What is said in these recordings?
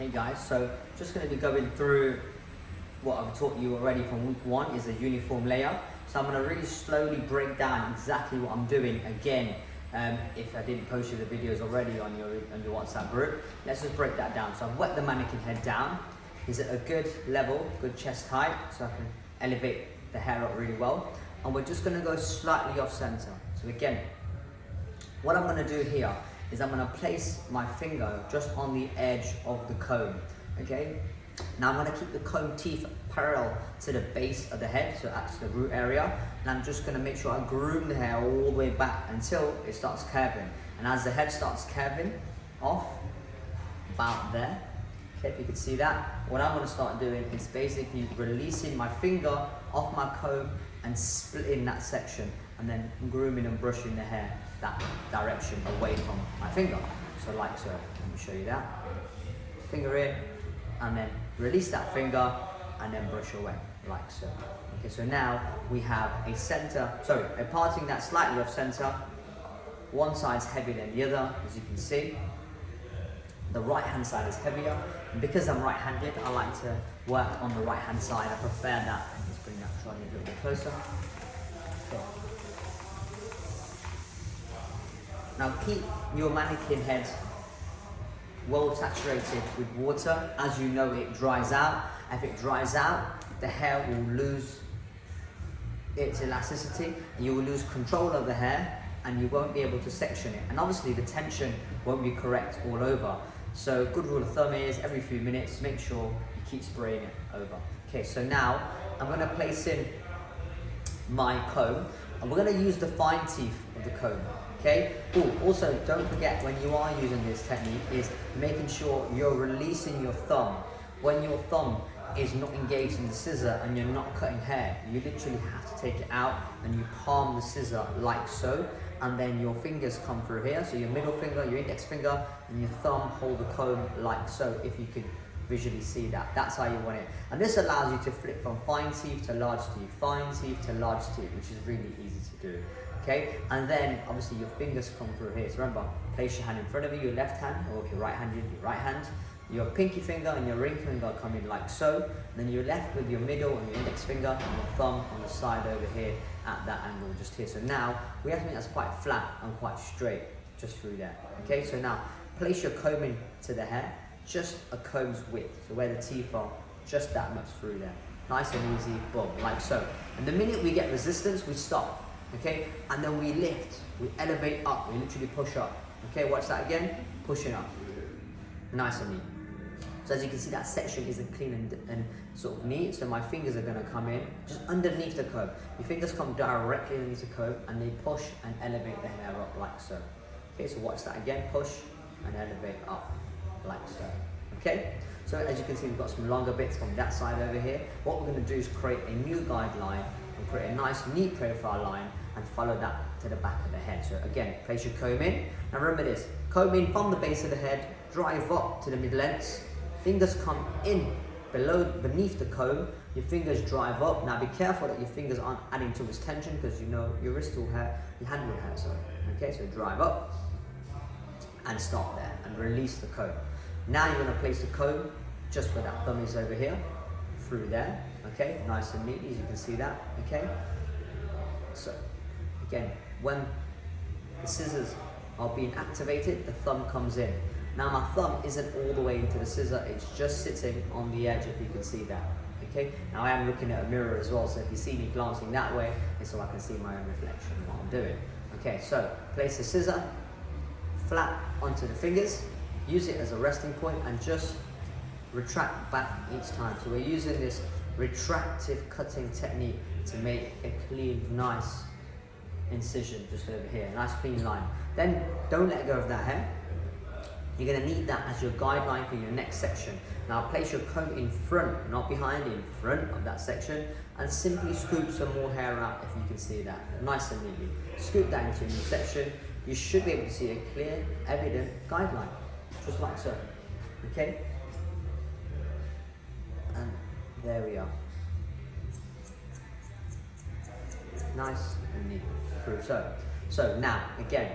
Hey guys, so just going to be going through what I've taught you already from week 1 is a uniform layer. So I'm going to really slowly break down exactly what I'm doing again. If I didn't post you the videos already on your WhatsApp group, let's just break that down. So I've wet the mannequin head down. Is at a good level, good chest height, so I can elevate the hair up really well. And we're just going to go slightly off center. So again, what I'm going to do here is I'm going to place my finger just on the edge of the comb, okay? Now I'm going to keep the comb teeth parallel to the base of the head, so that's the root area, and I'm just going to make sure I groom the hair all the way back until it starts curving. And as the head starts curving off, about there, okay, if you can see that, what I'm going to start doing is basically releasing my finger off my comb and splitting that section, and then grooming and brushing the hair that direction away from my finger. So like so, let me show you that. Finger in, and then release that finger, and then brush away, like so. Okay, so now we have a parting that's slightly off center. One side's heavier than the other, as you can see. The right hand side is heavier, and because I'm right-handed, I like to work on the right hand side. I prefer that. Let's bring that trolley a little bit closer. Okay. Now keep your mannequin head well saturated with water. As you know, it dries out. If it dries out, the hair will lose its elasticity, and you will lose control of the hair, and you won't be able to section it. And obviously the tension won't be correct all over. So good rule of thumb is every few minutes, make sure you keep spraying it over. Okay, so now I'm going to place in my comb, and we're going to use the fine teeth of the comb. Okay. Also, don't forget when you are using this technique is making sure you're releasing your thumb. When your thumb is not engaged in the scissor and you're not cutting hair, you literally have to take it out and you palm the scissor like so, and then your fingers come through here. So your middle finger, your index finger, and your thumb hold the comb like so. If you could visually see that, that's how you want it. And this allows you to flip from fine teeth to large teeth, fine teeth to large teeth, which is really easy to do. Okay, and then obviously your fingers come through here. So remember, place your hand in front of you, your left hand, or if you're right-handed, your right hand. Your pinky finger and your ring finger come in like so. And then you're left with your middle and your index finger and your thumb on the side over here at that angle just here. So now we have something that's quite flat and quite straight just through there. Okay, so now place your comb in to the hair, just a comb's width. So where the teeth are, just that much through there. Nice and easy, boom, like so. And the minute we get resistance, we stop. Okay, and then we lift, we elevate up, we literally push up. Okay, watch that again, pushing up. Nice and neat. So as you can see, that section isn't clean and sort of neat, so my fingers are going to come in just underneath the comb. Your fingers come directly underneath the comb and they push and elevate the hair up like so. Okay, so watch that again, push and elevate up like so. Okay, so as you can see, we've got some longer bits from that side over here. What we're going to do is create a new guideline. We'll create a nice neat profile line and follow that to the back of the head. So again, place your comb in. Now remember this, comb in from the base of the head, drive up to the mid-lengths, fingers come in beneath the comb, your fingers drive up. Now be careful that your fingers aren't adding too much tension, because you know your wrist will hurt, your hand will hurt, sorry. Okay, so drive up and stop there and release the comb. Now you're going to place the comb just where that thumb is over here, through there. Okay, nice and neat, as you can see that. Okay, so again, when the scissors are being activated, the thumb comes in. Now my thumb isn't all the way into the scissor, it's just sitting on the edge, if you can see that. Okay, now I am looking at a mirror as well, so if you see me glancing that way, it's so I can see my own reflection of what I'm doing. Okay, so place the scissor flat onto the fingers, use it as a resting point, and just retract back each time. So we're using this retractive cutting technique to make a clean, nice incision just over here, nice clean line. Then don't let go of that hair. You're going to need that as your guideline for your next section. Now place your comb in front, not behind, in front of that section, and simply scoop some more hair out, if you can see that, nice and neatly. Scoop that into your new section. You should be able to see a clear, evident guideline, just like so. Okay? And there we are. Nice and neat through so. So now, again,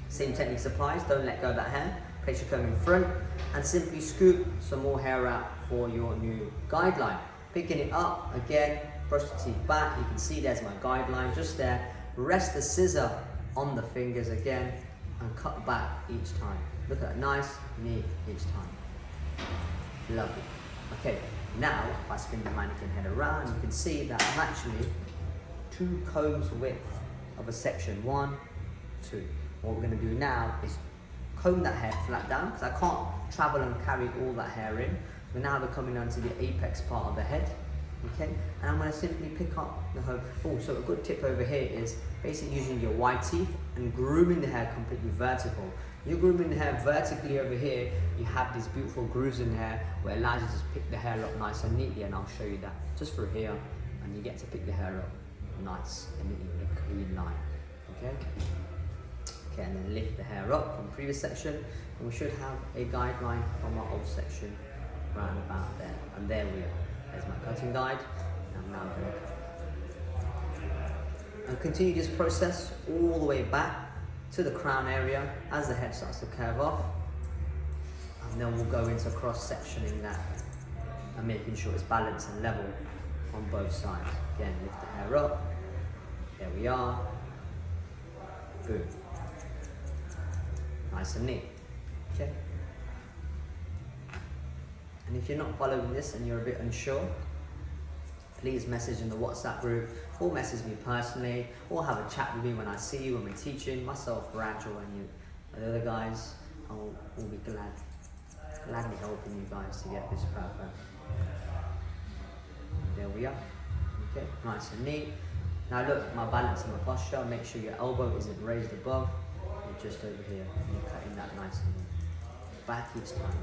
same technique applies, don't let go of that hair. Place your comb in front, and simply scoop some more hair out for your new guideline. Picking it up again, brush the teeth back. You can see there's my guideline just there. Rest the scissor on the fingers again and cut back each time. Look at that, nice, neat each time. Lovely. Okay, now if I spin the mannequin head around, you can see that I'm actually 2 combs width of a section, 1, 2. What we're going to do now is comb that hair flat down because I can't travel and carry all that hair in. So now we're coming down to the apex part of the head. Okay, and I'm going to simply pick up the hoe. Oh, so a good tip over here is basically using your wide teeth and grooming the hair completely vertical. You're grooming the hair vertically over here, you have these beautiful grooves in the hair where it allows you to pick the hair up nice and neatly, and I'll show you that just through here, and you get to pick the hair up nice and neatly with a clean line. Okay? Okay, and then lift the hair up from previous section, and we should have a guideline from our old section round about there. And there we are. There's my cutting guide. And now I'm going to cut. And continue this process all the way back to the crown area as the head starts to curve off. And then we'll go into cross-sectioning that and making sure it's balanced and level on both sides. Again, lift the hair up. There we are. Good. Nice and neat. Okay. And if you're not following this and you're a bit unsure, please message in the WhatsApp group or message me personally or have a chat with me when I see you when we're teaching. Myself, Rachel, and you, and the other guys, will be gladly helping you guys to get this perfect. There we are. Okay, nice and neat. Now look, my balance and my posture, make sure your elbow isn't raised above. You're just over here and you're cutting that nice and neat. Back each time.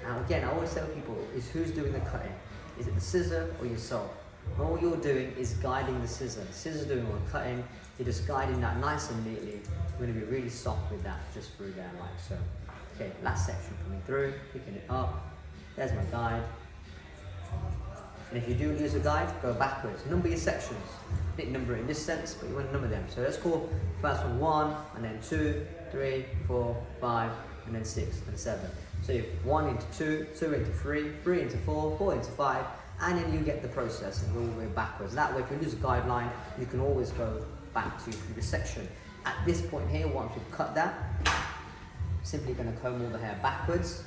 Now again, I always tell people, is who's doing the cutting? Is it the scissor or yourself? All you're doing is guiding the scissor. The scissor's doing all the cutting, you're just guiding that nice and neatly. You're going to be really soft with that, just through there like so. Okay, last section coming through, picking it up. There's my guide. And if you do use a guide, go backwards. Number your sections. Didn't number it in this sense, but you want to number them. So let's call first one 1, and then 2, 3, 4, 5, and then 6 and 7. So you 1 into 2, 2 into 3, 3 into 4, 4 into 5, and then you get the process and go all the way backwards. That way, if you lose a guideline, you can always go back to your previous section. At this point here, once we've cut that, simply going to comb all the hair backwards,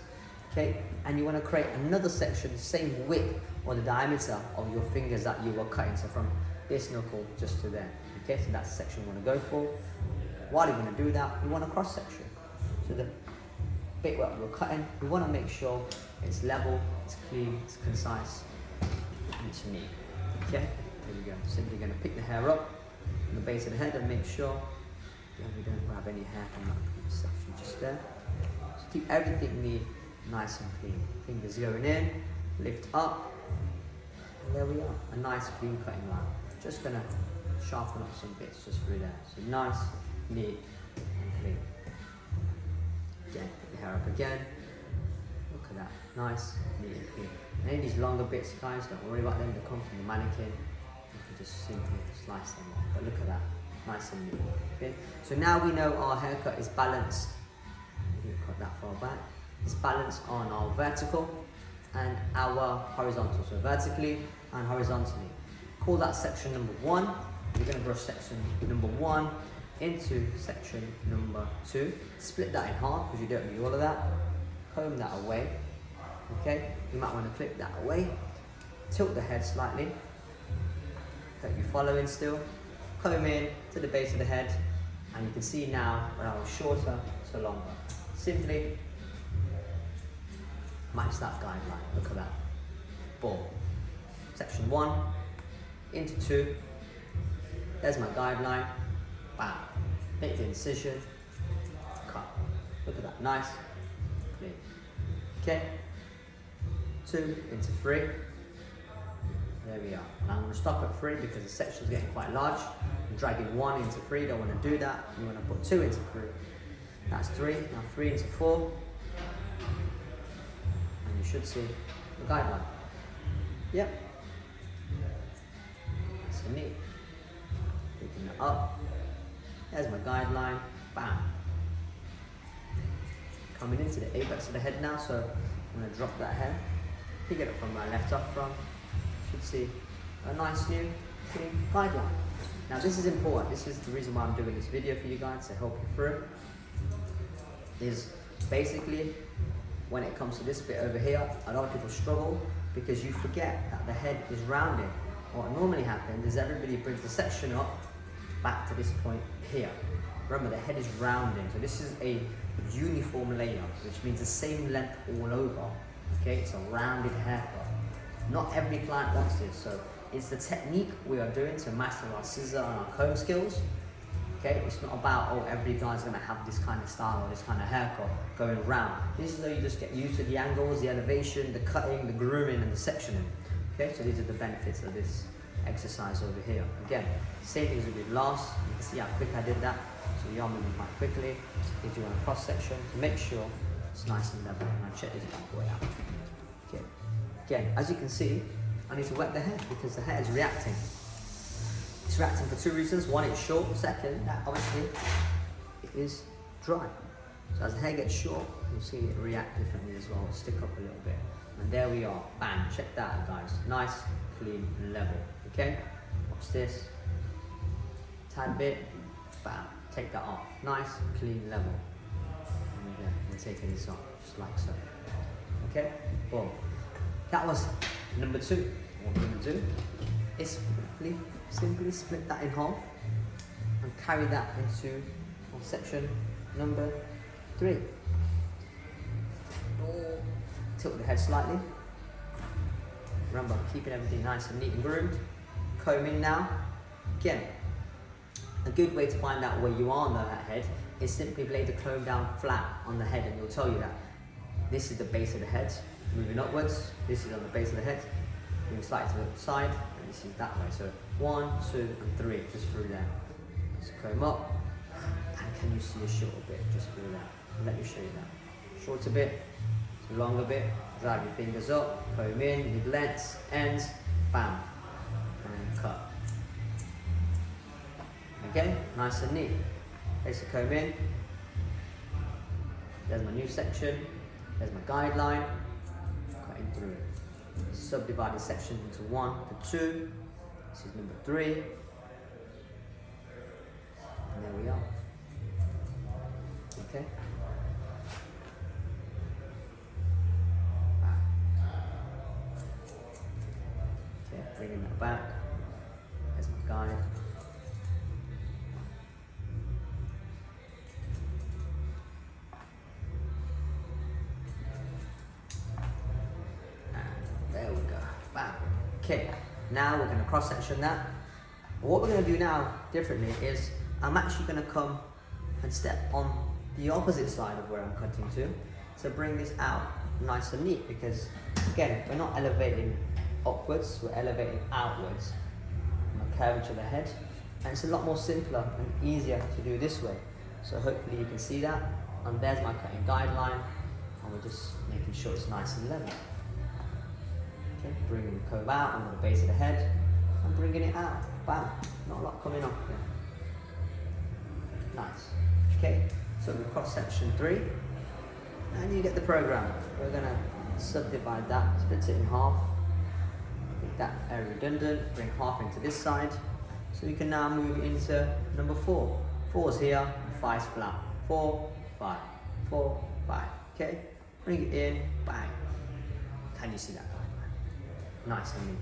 okay? And you want to create another section, same width or the diameter of your fingers that you were cutting. So from this knuckle just to there, okay? So that's the section you want to go for. While you're going to do that, you want a cross section. So the bit where we're cutting, we want to make sure it's level, it's clean, it's concise, and it's neat. Okay, here we go. Simply going to pick the hair up on the base of the head and make sure we don't grab any hair from that section just there. So keep everything neat, nice and clean. Fingers going in, lift up, and there we are. A nice clean cutting line. Just going to sharpen up some bits just through there. So nice, neat, and clean. Again, pick the hair up again. Look at that. Nice, neat and clean. Any of these longer bits, guys, don't worry about them. They come from the mannequin. You can just simply slice them off. But look at that. Nice and neat. Okay? So now we know our haircut is balanced. You cut that far back. It's balanced on our vertical and our horizontal. So vertically and horizontally. Call that section number 1. You're going to brush section number 1 into section number 2. Split that in half because you don't need all of that. Comb that away. Okay, you might want to clip that away. Tilt the head slightly. Hope you're following still. Comb in to the base of the head, and you can see now when I was shorter to longer. Simply match that guideline. Look at that. Boom. Section 1 into 2. There's my guideline. Bam. Make the incision. Cut. Look at that. Nice. Clean. Okay. 2 into 3. There we are. Now I'm going to stop at 3 because the section's getting quite large. I'm dragging 1 into 3. Don't want to do that. You want to put 2 into 3. That's 3. Now 3 into 4. And you should see the guideline. Yep. So neat. Picking it up. There's my guideline. Bam. coming into the apex of the head now, so I'm going to drop that hair, pick it up from my left up front. You should see a nice new clean guideline. Now this is important, this is the reason why I'm doing this video for you guys, to help you through, is basically when it comes to this bit over here, a lot of people struggle because you forget that the head is rounded. What normally happens is everybody brings the section up back to this point here. Remember, the head is rounding, so this is a uniform layer, which means the same length all over. Okay, it's a rounded haircut. Not every client wants this, so it's the technique we are doing to master our scissor and our comb skills. Okay, it's not about, oh, every guy's gonna have this kind of style or this kind of haircut going round. This is where you just get used to the angles, the elevation, the cutting, the grooming, and the sectioning. Okay, so these are the benefits of this exercise over here. Again, same thing as we did last. You can see how quick I did that. So we are moving quite quickly. If you want a cross section, to make sure it's nice and level. And I check this bad boy out. Okay. Again, as you can see, I need to wet the hair because the hair is reacting. It's reacting for two reasons. One, it's short. Second, that obviously it is dry. So as the hair gets short, you'll see it react differently as well. It'll stick up a little bit. And there we are. Bang. Check that out, guys. Nice, clean, level. Okay? Watch this. Tad bit. Bam. Take that off. Nice, clean, level. And again, we're taking this off, just like so. Okay? Boom. That was number 2. What we're going to do is simply split that in half and carry that into section number 3. Tilt the head slightly. Remember, keeping everything nice and neat and groomed. Comb in now. Again, a good way to find out where you are on that head is simply lay the comb down flat on the head, and it'll tell you that this is the base of the head. Moving upwards, this is on the base of the head. Moving slightly to the side, and this is that way. So 1, 2, and 3, just through there. So comb up, and can you see a shorter bit just through there? Let me show you that. Shorter bit, longer bit. Drag your fingers up, comb in, mid lengths, ends, bam, and then cut. Okay, nice and neat. Place the comb in. There's my new section. There's my guideline. Cutting through it. Subdivide the section into 1 to 2. This is number 3. And there we are. Okay. Okay, bringing that back. There's my guide. Okay, now we're going to cross section that. What we're going to do now differently is I'm actually going to come and step on the opposite side of where I'm cutting to bring this out nice and neat, because again, we're not elevating upwards, we're elevating outwards on the curvature of the head, and it's a lot more simpler and easier to do this way. So hopefully you can see that, and there's my cutting guideline, and we're just making sure it's nice and level. Okay, bringing the comb out under the base of the head and bringing it out. Bam. Not a lot coming off here. Nice. Okay, so we cross section 3 and you get the program. We're going to subdivide that, split it in half. Make that area redundant, bring half into this side. So you can now move into number 4. 4's here, 5's flat. 4, 5, 4, 5. Okay, bring it in, bang. Can you see that? Nice and neat.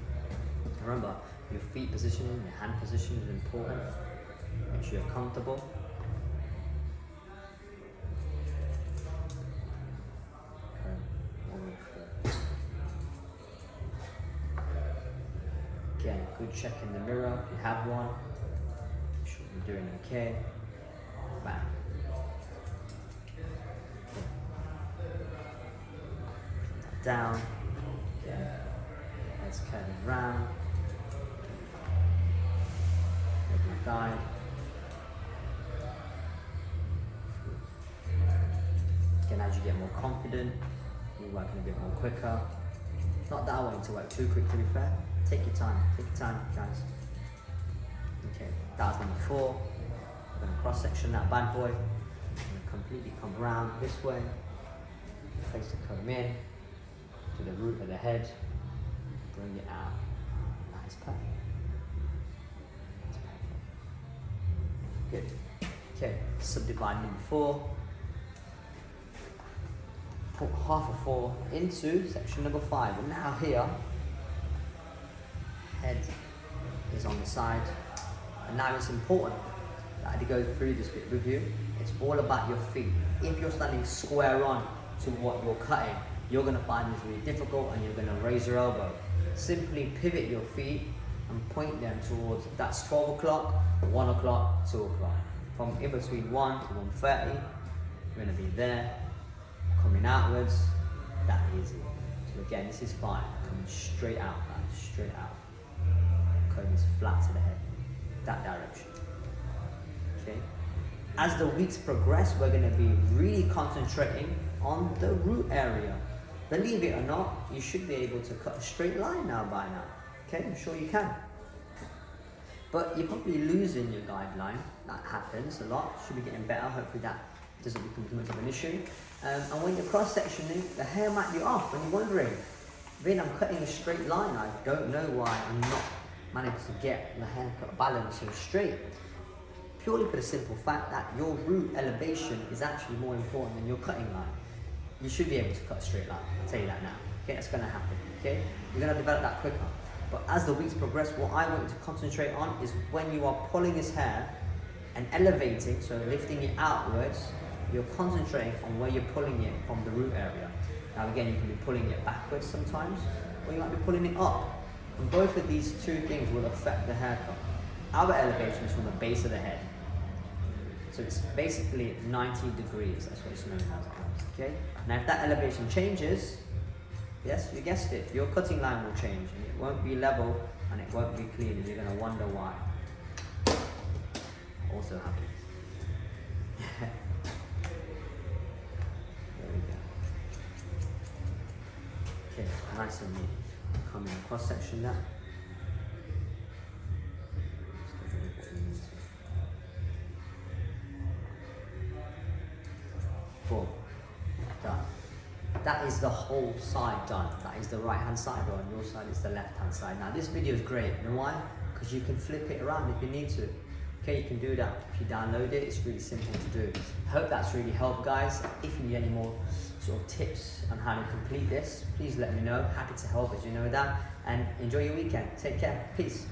Remember, your feet positioning, your hand position is important. Make sure you're comfortable. Again, good check in the mirror if you have one. Make sure you're doing okay. Bam. Put that down. Again. Let's curve it round. Make my guide. Again, as you get more confident, you're working a bit more quicker. Not that I want you to work too quick, to be fair. Take your time, guys. Okay, that was number 4. We're going to cross section that bad boy. I'm going to completely come round this way. place the comb in to the root of the head, bring it out. That is perfect. Good. Okay, subdivide number 4. Put half of 4 into section number 5. And now here, head is on the side. And now it's important that I go through this bit with you. It's all about your feet. If you're standing square on to what you're cutting, you're going to find this really difficult and you're going to raise your elbow. Simply pivot your feet and point them towards, that's 12 o'clock, 1 o'clock, 2 o'clock. From in between 1 to 1:30, you're going to be there, coming outwards, that easy. So again, this is fine, coming straight out, guys, straight out. Comb is flat to the head, that direction. Okay. As the weeks progress, we're going to be really concentrating on the root area. Believe it or not, you should be able to cut a straight line now by now. Okay, I'm sure you can. But you're probably losing your guideline. That happens a lot. Should be getting better. Hopefully that doesn't become too much of an issue. And when you're cross-sectioning, the hair might be off and you're wondering, Vin, I'm cutting a straight line. I don't know why I'm not managing to get the haircut balance and straight. Purely for the simple fact that your root elevation is actually more important than your cutting line. You should be able to cut a straight line, I'll tell you that now. Okay, that's going to happen, okay? You're going to develop that quicker. But as the weeks progress, what I want you to concentrate on is when you are pulling this hair and elevating, so lifting it outwards, you're concentrating on where you're pulling it from the root area. Now again, you can be pulling it backwards sometimes, or you might be pulling it up. And both of these two things will affect the haircut. Our elevation is from the base of the head. So it's basically 90 degrees, that's what it's known as, okay? Now if that elevation changes, yes, you guessed it, your cutting line will change and it won't be level and it won't be clean and you're going to wonder why. Also happens. There we go. Okay, nice and neat. Come in cross section now. Boom. Done. That is the whole side done. That is the right hand side, or on your side it's the left hand side. Now this video is great. You know why? Because you can flip it around if you need to. Okay, you can do that. If you download it, it's really simple to do. Hope that's really helped, guys. If you need any more sort of tips on how to complete this, please let me know. Happy to help, as you know that. And enjoy your weekend. Take care. Peace.